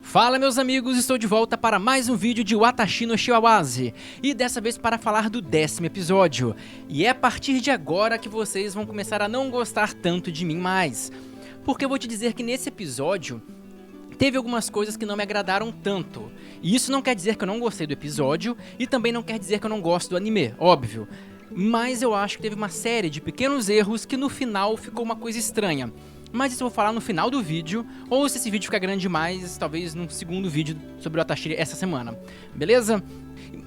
Fala meus amigos, estou de volta para mais um vídeo de Watashi no Shiawase e dessa vez para falar do 10º episódio. E é a partir de agora que vocês vão começar a não gostar tanto de mim mais, porque eu vou te dizer que nesse episódio teve algumas coisas que não me agradaram tanto. E isso não quer dizer que eu não gostei do episódio e também não quer dizer que eu não gosto do anime, óbvio. Mas eu acho que teve uma série de pequenos erros que no final ficou uma coisa estranha. Mas isso eu vou falar no final do vídeo, ou se esse vídeo ficar grande demais, talvez num segundo vídeo sobre o Watashi essa semana, beleza?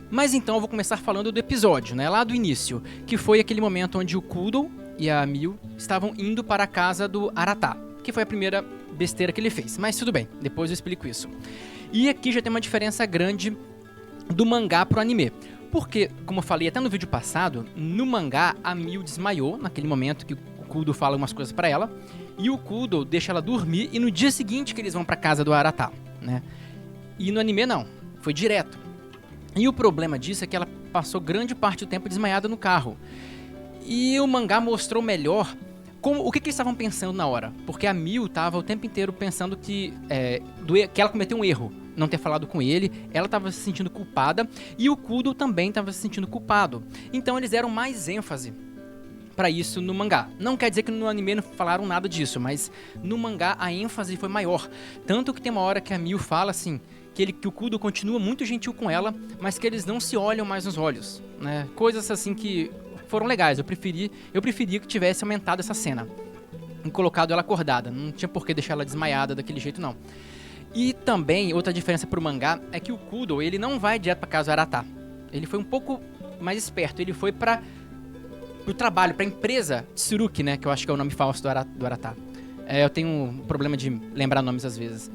Mas então eu vou começar falando do episódio, né, lá do início, que foi aquele momento onde o Kudo e a Miu estavam indo para a casa do Arata, que foi a primeira besteira que ele fez, mas tudo bem, depois eu explico isso. E aqui já tem uma diferença grande do mangá pro anime, porque, como eu falei até no vídeo passado, no mangá a Miu desmaiou naquele momento que o Kudo fala umas coisas pra ela, e o Kudo deixa ela dormir e no dia seguinte que eles vão pra casa do Arata, né? E no anime não, foi direto. E o problema disso é que ela passou grande parte do tempo desmaiada no carro. E o mangá mostrou melhor o que eles estavam pensando na hora. Porque a Miu tava o tempo inteiro pensando que ela cometeu um erro, não ter falado com ele, ela tava se sentindo culpada e o Kudo também tava se sentindo culpado. Então eles deram mais ênfase pra isso no mangá. Não quer dizer que no anime não falaram nada disso, mas no mangá a ênfase foi maior. Tanto que tem uma hora que a Miu fala assim, que o Kudo continua muito gentil com ela, mas que eles não se olham mais nos olhos, né? Coisas assim que foram legais. Eu preferia que tivesse aumentado essa cena e colocado ela acordada. Não tinha por que deixar ela desmaiada daquele jeito, não. E também, outra diferença pro mangá é que o Kudo, ele não vai direto pra casa do Arata. Ele foi um pouco mais esperto, ele foi pro trabalho, pra empresa Tsuruki, né, que eu acho que é o nome falso do Arata. Eu tenho um problema de lembrar nomes às vezes.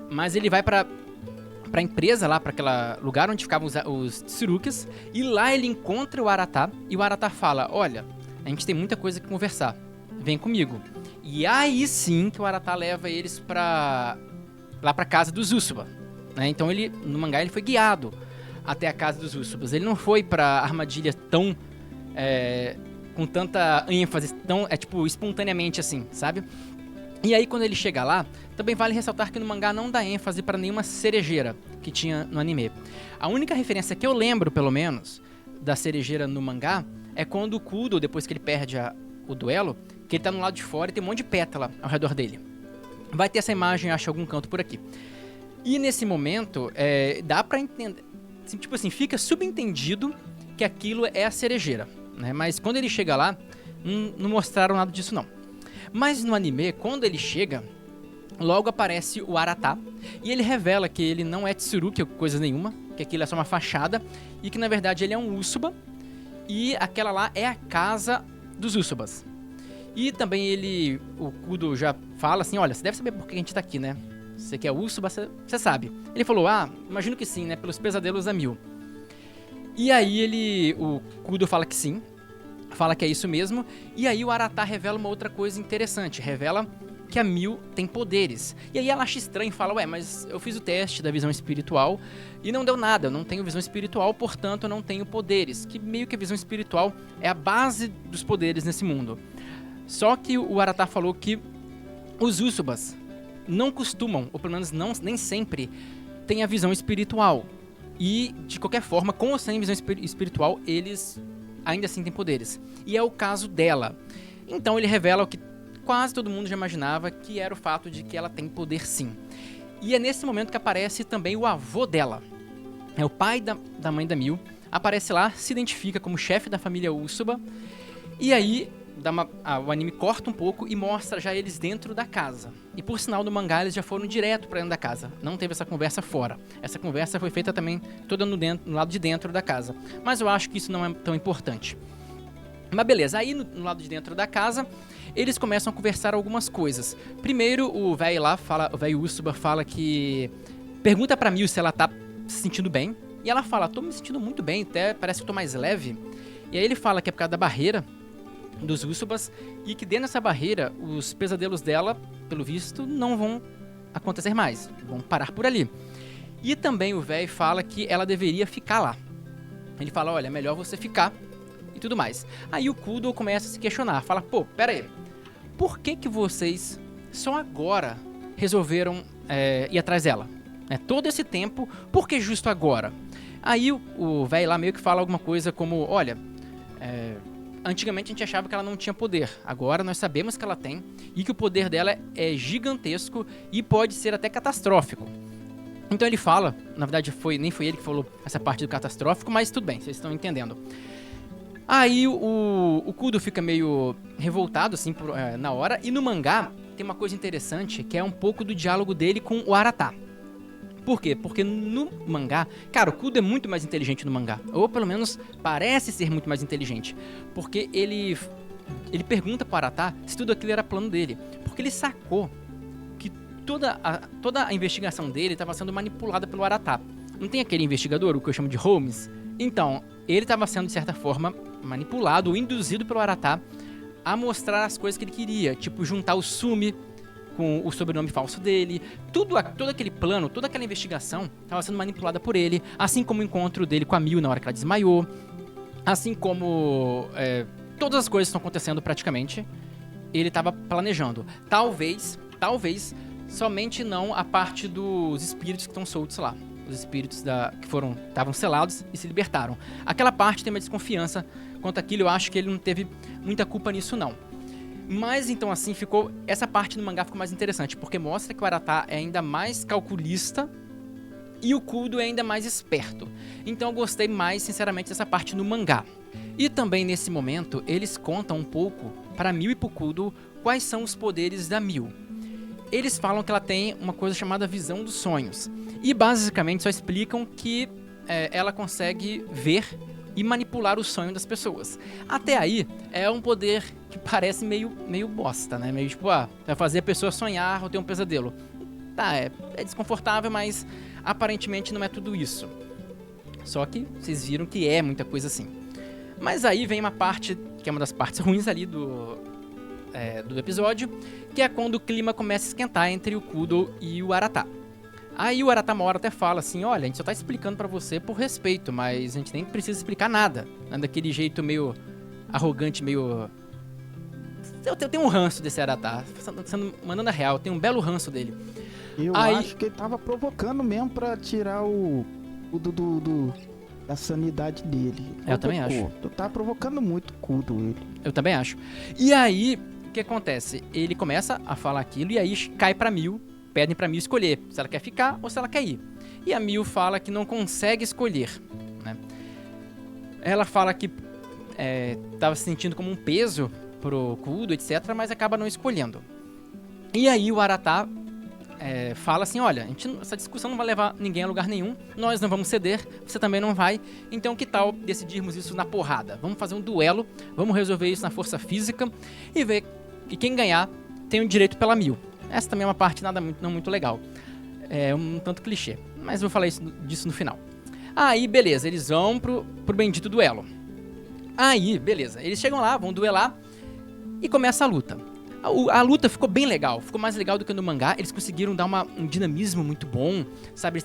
Mas ele vai pra empresa lá, pra aquele lugar onde ficavam os Tsurukis, e lá ele encontra o Arata, e o Arata fala, olha, a gente tem muita coisa que conversar, vem comigo. E aí sim que o Arata leva eles lá pra casa dos Usopp, né? Então no mangá ele foi guiado até a casa dos Usopp. Ele não foi pra armadilha tão com tanta ênfase, tão tipo espontaneamente assim, sabe? E aí quando ele chega lá, também vale ressaltar que no mangá não dá ênfase pra nenhuma cerejeira que tinha no anime. A única referência que eu lembro, pelo menos, da cerejeira no mangá é quando o Kudo, depois que ele perde o duelo, que ele tá no lado de fora e tem um monte de pétala ao redor dele. Vai ter essa imagem, acho, em algum canto por aqui. E nesse momento, dá pra entender, tipo assim, fica subentendido que aquilo é a cerejeira, né? Mas quando ele chega lá, não mostraram nada disso não. Mas no anime, quando ele chega, logo aparece o Arata, e ele revela que ele não é Tsuruki, coisa nenhuma, que aquilo é só uma fachada, e que na verdade ele é um Usopp, e aquela lá é a casa dos Usobas. E também o Kudo já fala assim, olha, você deve saber por que a gente tá aqui, né? Você que é Usopp, você sabe. Ele falou, imagino que sim, né? Pelos pesadelos da Miu. E aí o Kudo fala que sim, fala que é isso mesmo. E aí o Arata revela uma outra coisa interessante, revela que a Miu tem poderes. E aí ela acha estranho e fala, mas eu fiz o teste da visão espiritual e não deu nada, eu não tenho visão espiritual, portanto eu não tenho poderes. Que meio que a visão espiritual é a base dos poderes nesse mundo. Só que o Arata falou que os Usobas não costumam, ou pelo menos nem sempre, têm a visão espiritual. E, de qualquer forma, com ou sem visão espiritual, eles ainda assim têm poderes. E é o caso dela. Então ele revela o que quase todo mundo já imaginava, que era o fato de que ela tem poder sim. E é nesse momento que aparece também o avô dela. É o pai da mãe da Miu. Aparece lá, se identifica como chefe da família Usopp. E aí o anime corta um pouco e mostra já eles dentro da casa. E por sinal, no mangá eles já foram direto pra dentro da casa. Não teve essa conversa fora. Essa conversa foi feita também toda no lado de dentro da casa. Mas eu acho que isso não é tão importante. Mas beleza, aí no lado de dentro da casa, eles começam a conversar algumas coisas. Primeiro, o velho lá o velho Usopp fala que pergunta pra Miu se ela tá se sentindo bem. E ela fala, tô me sentindo muito bem, até parece que tô mais leve. E aí ele fala que é por causa da barreira dos Usobas, e que dentro dessa barreira, os pesadelos dela, pelo visto, não vão acontecer mais, vão parar por ali. E também o velho fala que ela deveria ficar lá. Ele fala, olha, é melhor você ficar e tudo mais. Aí o Kudo começa a se questionar, fala, pera aí, por que vocês só agora resolveram ir atrás dela? né? Todo esse tempo, por que justo agora? Aí o velho lá meio que fala alguma coisa como, olha, antigamente a gente achava que ela não tinha poder, agora nós sabemos que ela tem e que o poder dela é gigantesco e pode ser até catastrófico. Então ele fala, na verdade nem foi ele que falou essa parte do catastrófico, mas tudo bem, vocês estão entendendo. Aí o Kudo fica meio revoltado assim na hora, e no mangá tem uma coisa interessante que é um pouco do diálogo dele com o Arata. Por quê? Porque no mangá, cara, o Kudo é muito mais inteligente no mangá, ou pelo menos parece ser muito mais inteligente, porque ele pergunta para o Arata se tudo aquilo era plano dele, porque ele sacou que toda a investigação dele estava sendo manipulada pelo Arata. Não tem aquele investigador, o que eu chamo de Holmes? Então, ele estava sendo, de certa forma, manipulado ou induzido pelo Arata a mostrar as coisas que ele queria, tipo juntar o Sumi com o sobrenome falso dele. Todo aquele plano, toda aquela investigação estava sendo manipulada por ele, assim como o encontro dele com a Mil na hora que ela desmaiou, assim como todas as coisas que estão acontecendo praticamente, ele estava planejando. Talvez, somente não a parte dos espíritos que estão soltos lá. Os espíritos que estavam selados e se libertaram. Aquela parte tem uma desconfiança quanto àquilo, eu acho que ele não teve muita culpa nisso não. Mas então assim, essa parte do mangá ficou mais interessante, porque mostra que o Arata é ainda mais calculista e o Kudo é ainda mais esperto. Então eu gostei mais, sinceramente, dessa parte no mangá. E também nesse momento, eles contam um pouco para Mil e pro Kudo quais são os poderes da Mil. Eles falam que ela tem uma coisa chamada visão dos sonhos. E basicamente só explicam que ela consegue ver e manipular o sonho das pessoas. Até aí, é um poder que parece meio bosta, né? Meio tipo, vai fazer a pessoa sonhar ou ter um pesadelo. Tá, é desconfortável, mas aparentemente não é tudo isso. Só que vocês viram que é muita coisa assim. Mas aí vem uma parte, que é uma das partes ruins ali do episódio, que é quando o clima começa a esquentar entre o Kudo e o Arata. Aí o Arata uma hora até fala assim, olha, a gente só tá explicando pra você por respeito, mas a gente nem precisa explicar nada. Né? Daquele jeito meio arrogante, meio... Eu tenho um ranço desse Arata, mandando a real, eu tenho um belo ranço dele. Eu acho que ele tava provocando mesmo pra tirar o da sanidade dele. Eu também acho. Tu tá provocando muito o Kudo ele. Eu também acho. E aí, o que acontece? Ele começa a falar aquilo e aí cai pra Mil, pedem pra Mil escolher se ela quer ficar ou se ela quer ir. E a Mil fala que não consegue escolher, né? Ela fala que tava se sentindo como um peso pro Kudo, etc, mas acaba não escolhendo. E aí o Arata fala assim, olha, essa discussão não vai levar ninguém a lugar nenhum, nós não vamos ceder, você também não vai, então que tal decidirmos isso na porrada? Vamos fazer um duelo, vamos resolver isso na força física e ver que quem ganhar tem o direito pela Mil. Essa também é uma parte não muito legal, é um tanto clichê, mas vou falar disso no final. Aí, beleza, eles vão pro bendito duelo. Aí, beleza, eles chegam lá, vão duelar e começa a luta. A luta ficou bem legal, ficou mais legal do que no mangá. Eles conseguiram dar um dinamismo muito bom, sabe? Eles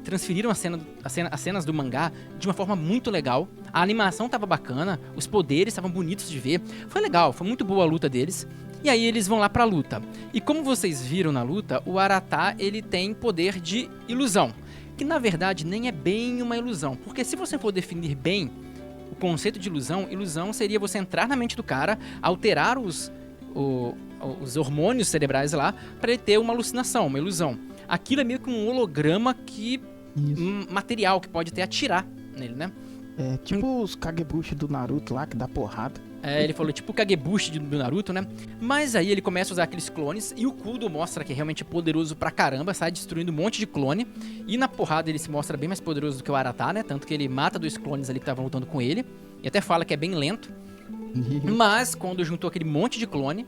transferiram as cenas do mangá de uma forma muito legal. A animação tava bacana, os poderes estavam bonitos de ver. Foi legal, foi muito boa a luta deles. E aí eles vão lá pra luta. E como vocês viram na luta, o Arata, ele tem poder de ilusão. Que na verdade nem é bem uma ilusão. Porque se você for definir bem o conceito de ilusão, ilusão seria você entrar na mente do cara, alterar os hormônios cerebrais lá para ele ter uma alucinação, uma ilusão. Aquilo é meio que um holograma material que pode até atirar nele, né? É tipo os Kagebushi do Naruto lá que dá porrada. Ele falou tipo o Kagebushi do Naruto, né? Mas aí ele começa a usar aqueles clones e o Kudo mostra que é realmente poderoso pra caramba, sai destruindo um monte de clone. E na porrada ele se mostra bem mais poderoso do que o Arata, né? Tanto que ele mata 2 clones ali que estavam lutando com ele. E até fala que é bem lento. Mas quando juntou aquele monte de clone,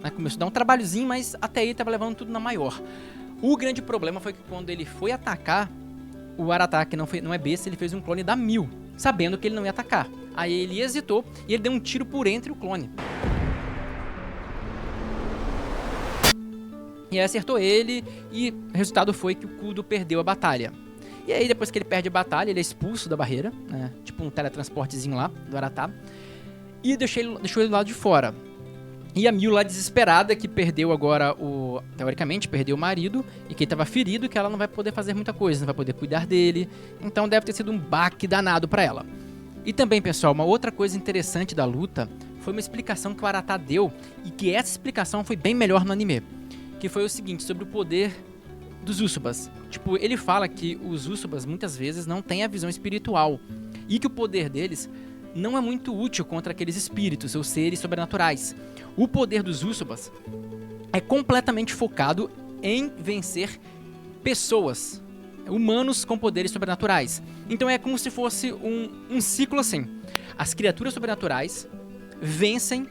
né, começou a dar um trabalhozinho, mas até aí tava levando tudo na maior. O grande problema foi que quando ele foi atacar, o Arata, que não é besta, ele fez um clone da Mil, sabendo que ele não ia atacar. Aí ele hesitou e ele deu um tiro por entre o clone. E aí acertou ele e o resultado foi que o Kudo perdeu a batalha. E aí depois que ele perde a batalha, ele é expulso da barreira, né, tipo um teletransportezinho lá do Arata, e deixou ele do lado de fora. E a Miu lá desesperada, que perdeu agora teoricamente, perdeu o marido, e que ele tava ferido, que ela não vai poder fazer muita coisa, não vai poder cuidar dele. Então deve ter sido um baque danado pra ela. E também, pessoal, uma outra coisa interessante da luta foi uma explicação que o Arata deu, e que essa explicação foi bem melhor no anime. Que foi o seguinte, sobre o poder dos Usubas. Tipo, ele fala que os Usubas muitas vezes não têm a visão espiritual, e que o poder deles não é muito útil contra aqueles espíritos ou seres sobrenaturais. O poder dos Usubas é completamente focado em vencer pessoas, humanos com poderes sobrenaturais. Então é como se fosse um ciclo assim. As criaturas sobrenaturais vencem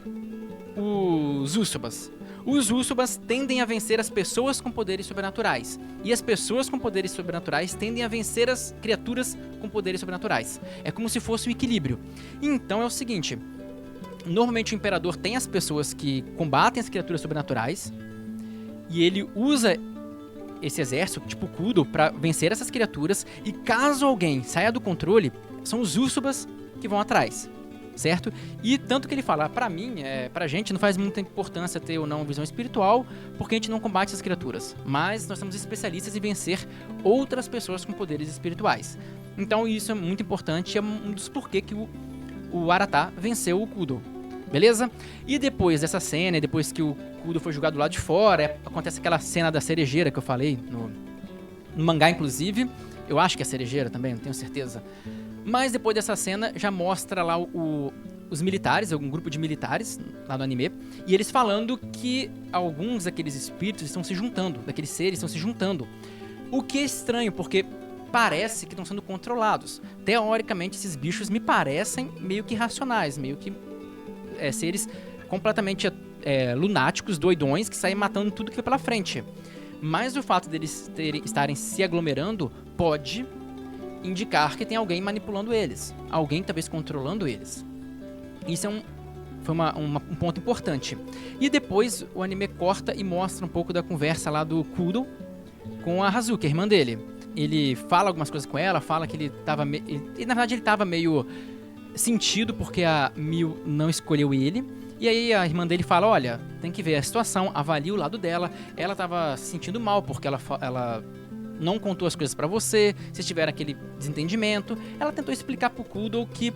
os Usubas. Os Usubas tendem a vencer as pessoas com poderes sobrenaturais. E as pessoas com poderes sobrenaturais tendem a vencer as criaturas com poderes sobrenaturais. É como se fosse um equilíbrio. Então é o seguinte, normalmente o Imperador tem as pessoas que combatem as criaturas sobrenaturais, e ele usa esse exército, tipo Kudo, pra vencer essas criaturas, e caso alguém saia do controle, são os Usubas que vão atrás. Certo? E tanto que ele fala, pra mim, pra gente não faz muita importância ter ou não visão espiritual, porque a gente não combate essas criaturas, mas nós somos especialistas em vencer outras pessoas com poderes espirituais. Então isso é muito importante, é um dos porquê que o Arata venceu o Kudo, beleza? E depois dessa cena, depois que o Kudo foi jogado lá de fora, acontece aquela cena da cerejeira que eu falei, no mangá inclusive, eu acho que é cerejeira também, não tenho certeza. Mas depois dessa cena já mostra lá os militares, algum grupo de militares lá no anime, e eles falando que alguns daqueles espíritos estão se juntando, daqueles seres estão se juntando. O que é estranho, porque parece que estão sendo controlados. Teoricamente, esses bichos me parecem meio que racionais, meio que seres completamente lunáticos, doidões, que saem matando tudo que vem pela frente. Mas o fato deles estarem se aglomerando pode indicar que tem alguém manipulando eles, alguém talvez controlando eles. Isso foi um ponto importante. E depois o anime corta e mostra um pouco da conversa lá do Kudo com a Hazuki, a irmã dele. Ele fala algumas coisas com ela, fala que ele tava na verdade ele tava meio sentido porque a Miu não escolheu ele. E aí a irmã dele fala, olha, tem que ver a situação, avalia o lado dela. Ela tava se sentindo mal porque ela não contou as coisas pra você, vocês tiveram aquele desentendimento. Ela tentou explicar pro Kudo que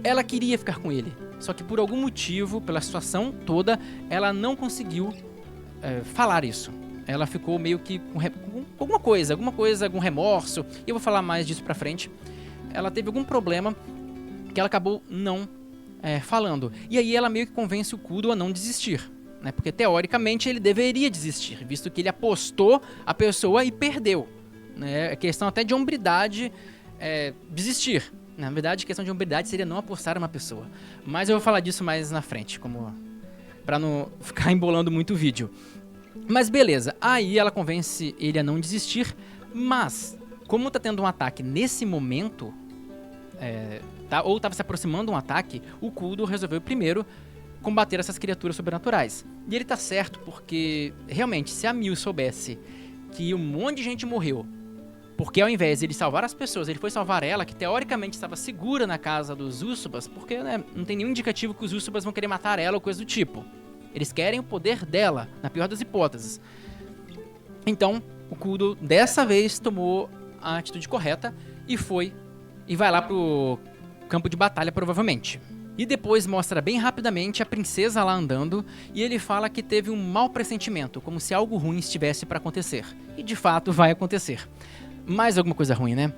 ela queria ficar com ele, só que por algum motivo, pela situação toda, ela não conseguiu falar isso. Ela ficou meio que com alguma coisa, algum remorso, e eu vou falar mais disso pra frente. Ela teve algum problema que ela acabou não falando, e aí ela meio que convence o Kudo a não desistir. Né, porque teoricamente ele deveria desistir, visto que ele apostou a pessoa e perdeu. Né, a questão até de hombridade desistir. Na verdade, a questão de hombridade seria não apostar uma pessoa. Mas eu vou falar disso mais na frente, pra não ficar embolando muito o vídeo. Mas beleza, aí ela convence ele a não desistir, mas como tá tendo um ataque nesse momento, ou tava se aproximando um ataque, o Kudo resolveu primeiro combater essas criaturas sobrenaturais. E ele tá certo, porque realmente, se a Miu soubesse que um monte de gente morreu, porque ao invés de ele salvar as pessoas, ele foi salvar ela, que teoricamente estava segura na casa dos Usubas, porque não tem nenhum indicativo que os Usubas vão querer matar ela ou coisa do tipo. Eles querem o poder dela, na pior das hipóteses. Então, o Kudo dessa vez tomou a atitude correta e vai lá pro campo de batalha, provavelmente. E depois mostra bem rapidamente a princesa lá andando, e ele fala que teve um mau pressentimento, como se algo ruim estivesse para acontecer. E de fato vai acontecer. Mais alguma coisa ruim, né?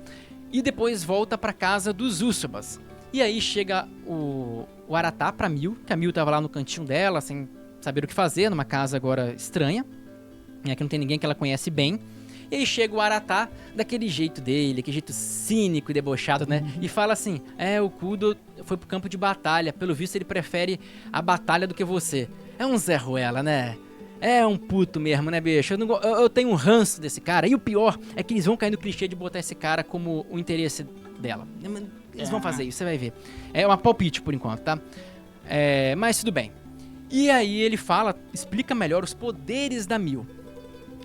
E depois volta pra casa dos Usubas. E aí chega o Arata pra Miu, que a Miu tava lá no cantinho dela, sem saber o que fazer, numa casa agora estranha, que não tem ninguém que ela conhece bem. E aí chega o Arata daquele jeito dele, aquele jeito cínico e debochado, né? E fala assim, o Kudo foi pro campo de batalha, pelo visto ele prefere a batalha do que você. É um Zé Ruela, né? É um puto mesmo, né, bicho? Eu tenho um ranço desse cara. E o pior é que eles vão cair no clichê de botar esse cara como o interesse dela. Eles vão fazer isso, você vai ver. É uma palpite por enquanto, tá? Mas tudo bem. E aí ele explica melhor os poderes da Miu.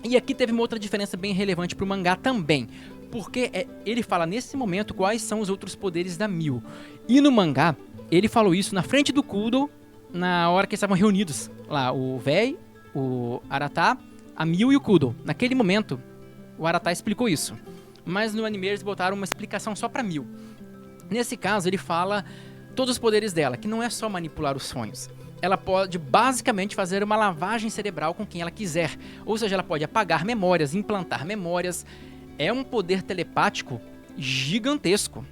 E aqui teve uma outra diferença bem relevante pro mangá também, porque ele fala nesse momento quais são os outros poderes da Miu. E no mangá, ele falou isso na frente do Kudo na hora que eles estavam reunidos lá, o véi, o Aratá, a Mil e o Kudo. Naquele momento, o Aratá explicou isso. Mas no anime eles botaram uma explicação só pra Mil. Nesse caso, ele fala todos os poderes dela, que não é só manipular os sonhos. Ela pode basicamente fazer uma lavagem cerebral com quem ela quiser. Ou seja, ela pode apagar memórias, implantar memórias. É um poder telepático gigantesco.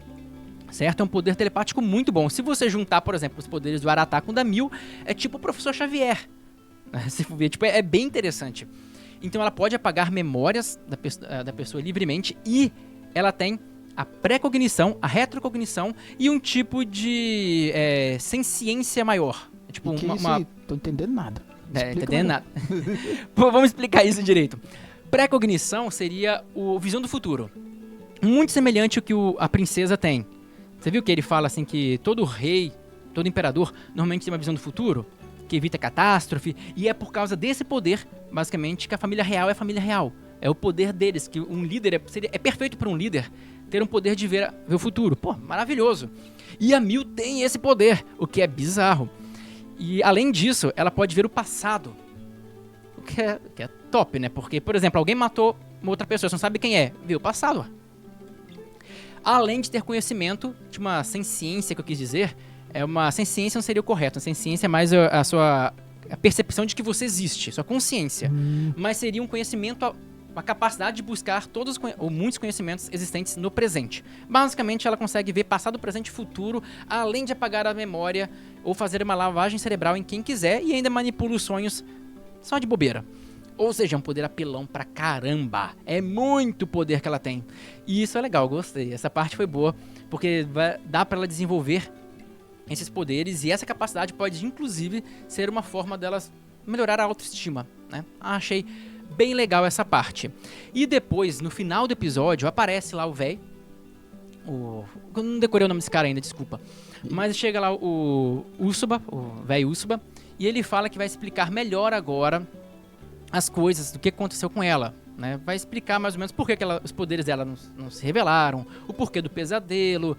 Certo? É um poder telepático muito bom. Se você juntar, por exemplo, os poderes do Aratá com o da Mil, é tipo o Professor Xavier. Se for ver, tipo, é bem interessante. Então ela pode apagar memórias da pessoa livremente e ela tem a pré-cognição, a retrocognição e um tipo de senciência maior. Tipo, que isso aí? Tô entendendo nada. Tá entendendo nada. Pô, vamos explicar isso direito. Pré-cognição seria o visão do futuro. Muito semelhante ao que a princesa tem. Você viu que ele fala assim que todo rei, todo imperador, normalmente tem uma visão do futuro? Que evita catástrofe, e é por causa desse poder, basicamente, que a família real é a família real. É o poder deles, que um líder é perfeito para um líder ter um poder de ver o futuro. Pô, maravilhoso. E a Mil tem esse poder, o que é bizarro. E além disso, ela pode ver o passado, o que é top, né? Porque, por exemplo, alguém matou uma outra pessoa, você não sabe quem é, vê o passado. Além de ter conhecimento de uma senciência, que eu quis dizer, uma senciência não seria o correto, a senciência é mais a percepção de que você existe, sua consciência. Mas seria um conhecimento, uma capacidade de buscar todos ou muitos conhecimentos existentes no presente. Basicamente, ela consegue ver passado, presente e futuro, além de apagar a memória ou fazer uma lavagem cerebral em quem quiser e ainda manipula os sonhos só de bobeira. Ou seja, é um poder apelão pra caramba. É muito poder que ela tem. E isso é legal, gostei. Essa parte foi boa, porque dá pra ela desenvolver esses poderes, e essa capacidade pode, inclusive, ser uma forma delas melhorar a autoestima, né? Achei bem legal essa parte. E depois, no final do episódio, aparece lá o véi. Eu não decorei o nome desse cara ainda, desculpa. Mas chega lá o Usoba, o véi Usoba, e ele fala que vai explicar melhor agora as coisas, do que aconteceu com ela, né? Vai explicar mais ou menos por que os poderes dela não se revelaram, o porquê do pesadelo,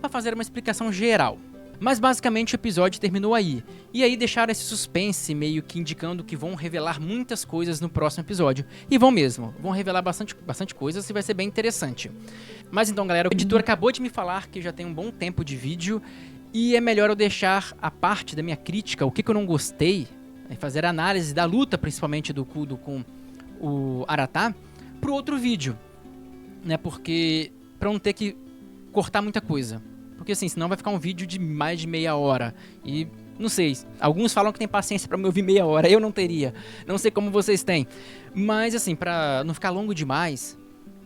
vai fazer uma explicação geral. Mas basicamente o episódio terminou aí. E aí deixaram esse suspense meio que indicando que vão revelar muitas coisas no próximo episódio. E vão mesmo. Vão revelar bastante coisas e vai ser bem interessante. Mas então, galera, o editor acabou de me falar que já tem um bom tempo de vídeo. E é melhor eu deixar a parte da minha crítica, o que eu não gostei, fazer a análise da luta, principalmente do Kudo com o Aratá, pro outro vídeo. Né? Porque pra não ter que cortar muita coisa. Porque assim, senão vai ficar um vídeo de mais de meia hora. E, não sei, alguns falam que tem paciência pra me ouvir meia hora. Eu não teria. Não sei como vocês têm. Mas assim, pra não ficar longo demais,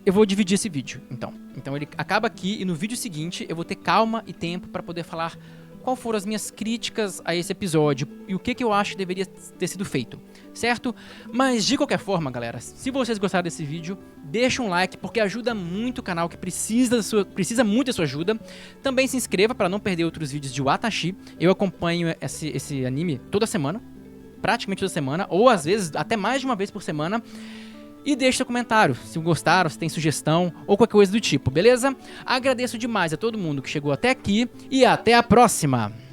eu vou dividir esse vídeo, então. Então ele acaba aqui e no vídeo seguinte eu vou ter calma e tempo pra poder falar qual foram as minhas críticas a esse episódio e o que eu acho que deveria ter sido feito, certo? Mas de qualquer forma, galera, se vocês gostaram desse vídeo, deixa um like porque ajuda muito o canal que precisa muito da sua ajuda. Também se inscreva para não perder outros vídeos de Watashi. Eu acompanho esse anime toda semana, praticamente toda semana, ou às vezes até mais de uma vez por semana. E deixe seu comentário, se gostaram, se tem sugestão ou qualquer coisa do tipo, beleza? Agradeço demais a todo mundo que chegou até aqui e até a próxima!